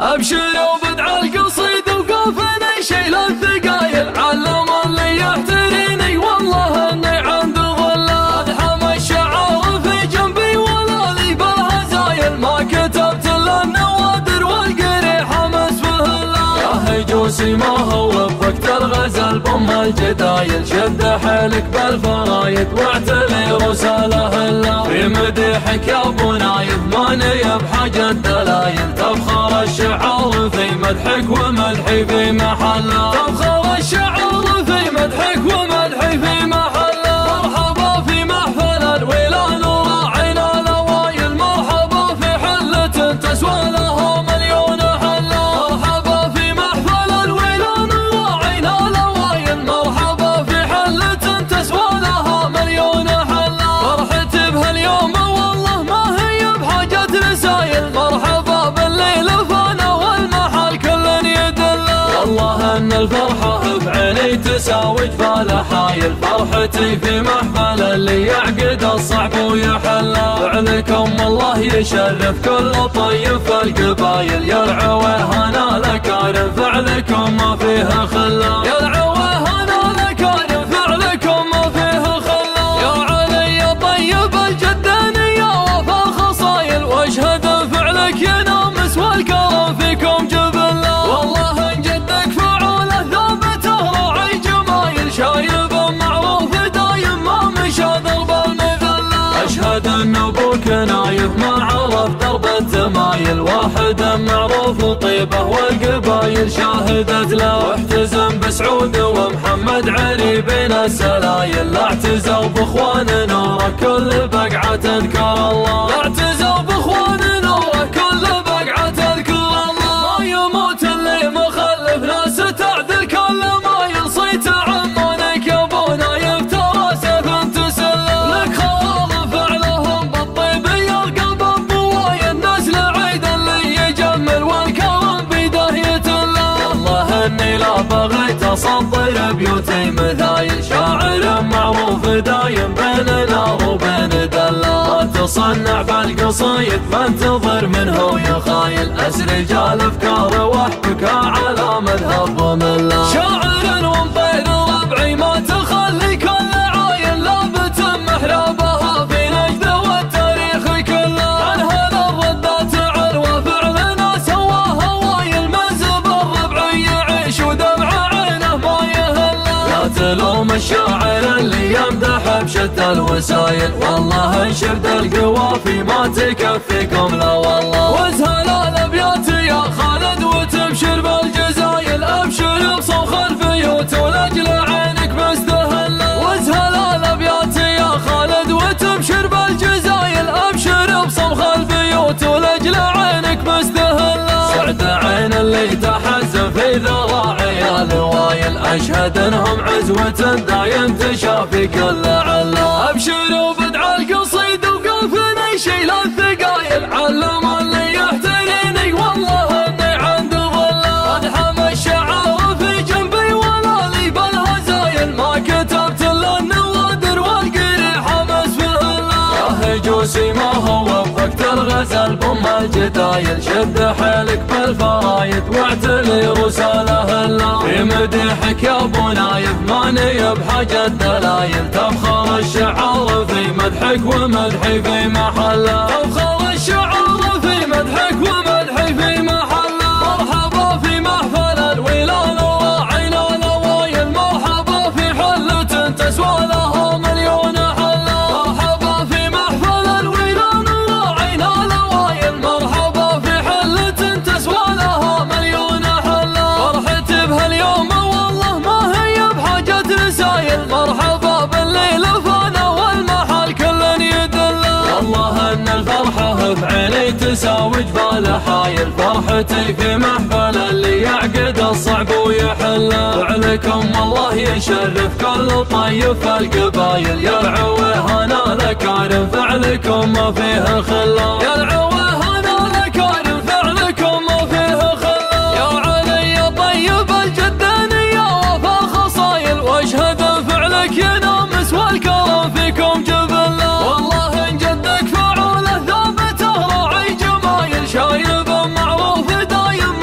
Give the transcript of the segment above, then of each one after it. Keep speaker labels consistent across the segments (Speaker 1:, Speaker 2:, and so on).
Speaker 1: ابشروا بدع القصيد وقافنا يشيل الثقايل، علم اللي يحتريني والله اني عند ظله. ادحم الشعار في جنبي ولا لي بالهزايل، ما كتبت الا النوادر والقريح امس بهله. يا هجوسي ما هو وفقت الغزل بام الجدايل، شد حيلك بالفرايد واعتلي رساله الله. في مديحك يا ابو نايف ماني بحاجة دلايل، تفخر الشعار في مدحك ومدحي في محله. تفخر الشعار في مدحك ومدحي في محله. مرحبا في محفل الولان وراعينا الاوايل، مرحبا في حلة تسوى لها مليون حله. مرحبا في محفل الولان وراعينا الاوايل، مرحبا في حلة تسوى لها مليون حله. فرحتي بهاليوم والله ما هي بحاجة رسايل، مرحبا بالليل فانا والمحل كل يدله. والله ان الفرحة بعيني تساوي جبال حايل، فرحتي في محفل اللي يعقد الصعب ويحله. فعلكم الله يشرف كل طيب في القبايل، يا العويهنا لكارم فعلكم ما فيها خله. يا العويهنا لكارم فعلكم ما فيها خله. يا علي طيب الجدانية وفى الخصايل، واشهد فعلك يا نامس والكرم فيكم جبله. والله ان جدك فعوله ثابته راعي جمايل، شايب معروف دايم ما مشى درب المذله. اشهد ان ابوك نايف ما عرف درب التمايل، واحد معروف طيبه والقبايل شاهدت له. واحتزم بسعود ومحمد علي بين السلايل، لا اعتزوا باخوان نوره كل بقعه تذكر الله. لا اعتزوا باخوان نوره كل بقعه تذكر الله. ما يموت اللي مخلف ناس تعدل كل ما يصيت عمانك يا ابو نايف، ترى سيف تسلم لك خوال فعلهم بالطيب يرقب بواي الناس لعيد اللي يجمل والكرم بيده يتله. والله اني لا بغيت اصدر بيوتي مثايل، شاعر معروف دايم بين نار وبين دله. ما تصنع بالقصايد فانتظر منه يخايل، رجال افكار واحبك على مذهب ومله. شاعر ومطير ربعي ما تخلي كل عايل، لابت محرابها في نجد والتاريخ كله. عن هذا الردات علوى فعلنا سواها وايل، منزب الربعي يعيش ودمع عينه ما يهله. لا تلوم الشاعر اللي يمدح بشتى الوسايل، والله انشد القوافي ما تكفيكم لا والله. وازهل الابيات يا خالد وتبشر بالجزايل، ابشر بصوخ البيوت ولاجل عينك مستهله. وازهل الابيات يا خالد وتبشر بالجزايل، ابشر بصوخ البيوت ولاجل عينك مستهله. سعد عين اللي تحزن في ذراعي الوايل، اشهد انهم عزوة دايم تشافي كل عله. ابشروا بدع القصيد وقافنا يشيل الثقايل، علم اللي يحتريني والله اني عند ظله. ادحم الشعار في جنبي ولا لي بالهزايل، ما كتبت الا النوادر والقريح امس بهله. يا هجوسي ما هو وفقت الغزل بام الجدايل، شد حيلك بالفرايد واعتلي رساله الله. في مديحك يا ابو نايف ماني بحاجة دلايل، تفخر الشعار في مدحك ومدحي في محله. تفخر الشعار في مدحك ومدحي في محله. مرحبا في محفل الولان وراعينا الاوايل، مرحبا في حلة تسوى لها مليون حله. مرحبا في محفل الولان وراعينا الاوايل، مرحبا في حلة تسوى لها مليون حله. فرحتي بهاليوم والله ما هي بحاجة رسايل، مرحبا بالليل فانا والمحل كل يدله. والله ان الفرحة بعيني تساوي جبال حايل، فرحتي في محفل اللي يعقد الصعب ويحله. فعلكم الله يشرف كل طيب في القبايل، يا العويهنا لكارم فعلكم ما فيها خله. يا العويهنا لكارم فعلكم ما فيها خله. يا علي طيب الجدانية وفى الخصايل، واشهد فعلك يا نامس والكرم فيكم جبله. والله ان جدك فعوله ثابته راعي جمايل، شايب معروف دايم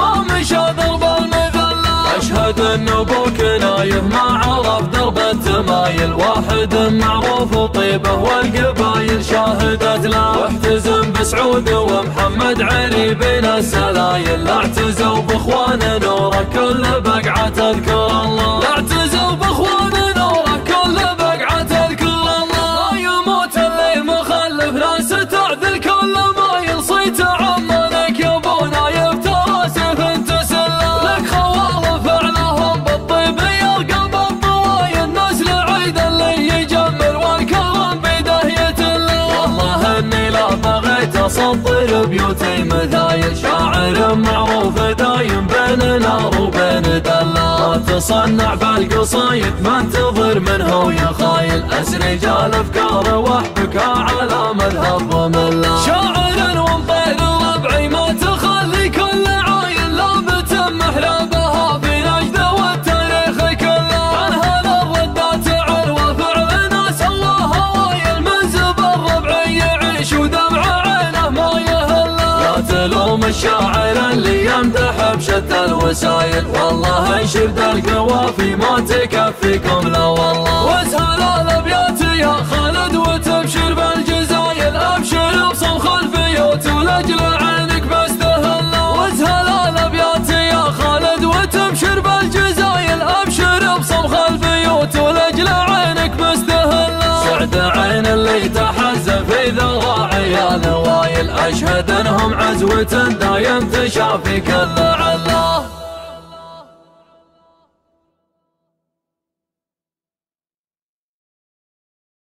Speaker 1: من ابوك نايه ما عرف درب التمايل، واحد معروف طيبه والقبايل شاهدت له، واحتزم بسعود ومحمد علي بين السلايل، لا اعتزوا باخوان نوره كل بقعه تذكر الله، لا اعتزوا باخوان نوره كل بقعه تذكر الله. ما يموت اللي مخلف ناس تعذل كل ما يلصيت عمانك يا ابو نايف ترى سيف تسلى، لك خوال فعلهم بالطيب يرقب الطوايا، الناس لعيد اللي يجمل والكرم بيده يتلى، والله اني لا بغيت اسطر بيوتي مثايل، شاعر معروف دايم بين نار وبين دلا، تصنع بالقصايد ما انتظر منه يا خايل، رجال افكار واحبك على مذهب ومله، شاعر ومطير ربعي ما تخلي كل عايل، لابت محرابها في نجد والتاريخ كله، عن هذا الردات عروه فعلنا سواها وايل، من زبر ربعي يعيش ودمع عينه ما يهله، لا تلوم الشاعر اللي يمدح بشتى الوسايل، والله انشد القوافي ما تكفيكم لا والله، واسهل الابيات يا خالد وتبشر بالجزايل، ابشر بصمخ البيوت ولاجل عينك بس تهلا، واسهل الابيات يا خالد وتبشر بالجزايل، ابشر بصمخ البيوت ولاجل عينك بس تهلا، سعد عين اللي تحزن في ذراعي نوايل، اشهد انهم عزوة دايم تشافي كل علا.